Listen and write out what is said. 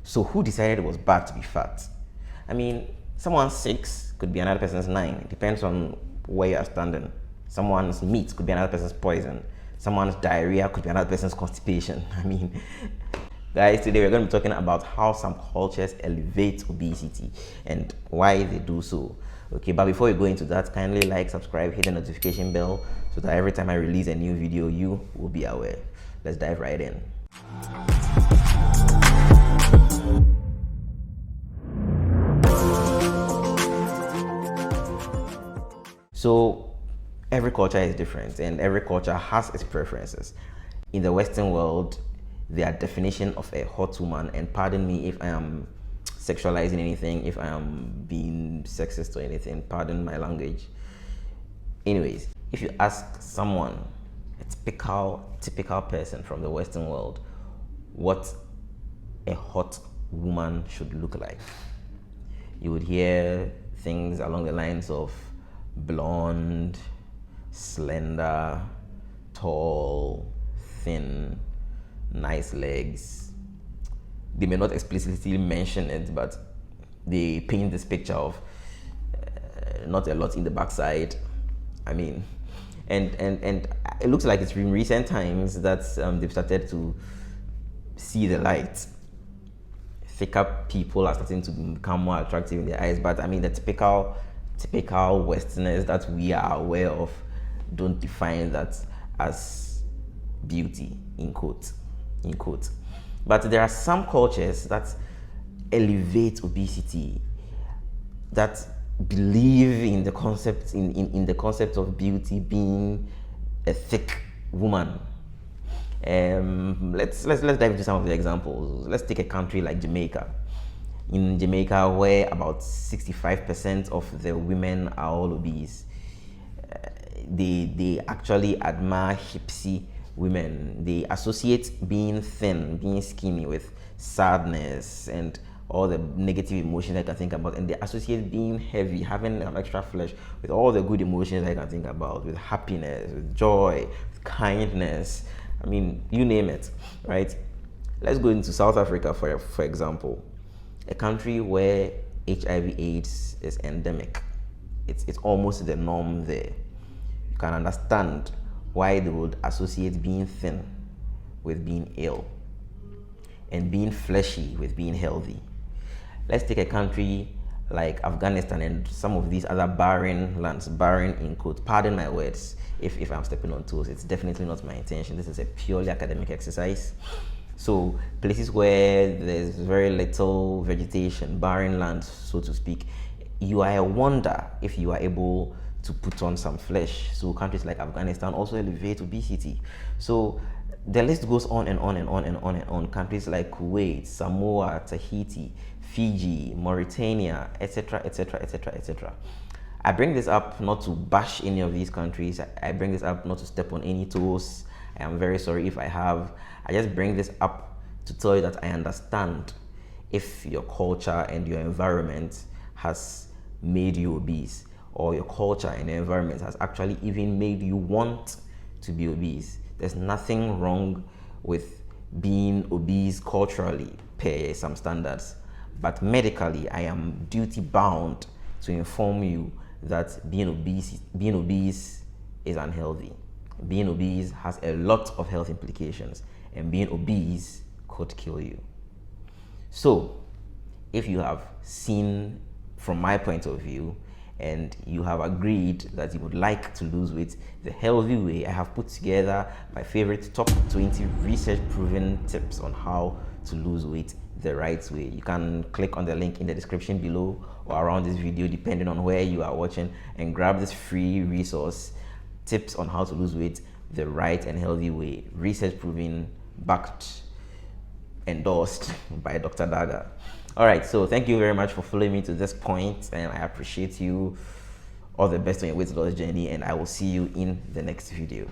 So who decided it was bad to be fat? I mean, someone's 6 could be another person's 9. It depends on where you are standing. Someone's meat could be another person's poison. Someone's diarrhea could be another person's constipation. I mean, guys, today we're going to be talking about how some cultures elevate obesity and why they do so. Okay, but before we go into that, kindly like, subscribe, hit the notification bell so that every time I release a new video, you will be aware. Let's dive right in. So every culture is different and every culture has its preferences. In the Western world, their definition of a hot woman, and pardon me if I am sexualizing anything, if I am being sexist or anything, pardon my language. Anyways, if you ask someone, a typical person from the Western world, what a hot woman should look like, you would hear things along the lines of blonde, slender, tall, thin, nice legs. They may not explicitly mention it, but they paint this picture of not a lot in the backside. I mean, and it looks like it's in recent times that they've started to see the light. Thicker people are starting to become more attractive in their eyes, but I mean, the typical Westerners that we are aware of don't define that as beauty, in quotes. But there are some cultures that elevate obesity, that believe in the concept in the concept of beauty being a thick woman. Let's dive into some of the examples. Let's take a country like Jamaica. In Jamaica, where about 65% of the women are all obese, they actually admire hipsy women. They associate being thin, being skinny with sadness and all the negative emotions I can think about, and they associate being heavy, having an extra flesh, with all the good emotions I can think about, with happiness, with joy, with kindness. I mean, you name it, right? Let's go into South Africa for example, a country where HIV/AIDS is endemic. It's almost the norm there. You can understand why they would associate being thin with being ill and being fleshy with being healthy. Let's take a country like Afghanistan and some of these other barren lands, barren in quotes, pardon my words if I'm stepping on toes. It's definitely not my intention. This is a purely academic exercise. So places where there's very little vegetation, barren land, so to speak, you are a wonder if you are able to put on some flesh. So countries like Afghanistan also elevate obesity. So the list goes on and on and on and on and on. Countries like Kuwait, Samoa, Tahiti, Fiji, Mauritania, etc., etc., etc., etc. I bring this up not to bash any of these countries. I bring this up not to step on any toes. I am very sorry if I have. I just bring this up to tell you that I understand if your culture and your environment has made you obese, or your culture and your environment has actually even made you want to be obese. There's nothing wrong with being obese culturally per some standards, but medically I am duty bound to inform you that being obese is unhealthy. Being obese has a lot of health implications, and being obese could kill you. So if you have seen from my point of view and you have agreed that you would like to lose weight the healthy way, I have put together my favorite top 20 research proven tips on how to lose weight the right way. You can click on the link in the description below or around this video, depending on where you are watching, and grab this free resource, tips on how to lose weight the right and healthy way, research proven, backed, endorsed by Dr. Daga. All right, so thank you very much for following me to this point, and I appreciate you. All the best on your weight loss journey, and I will see you in the next video.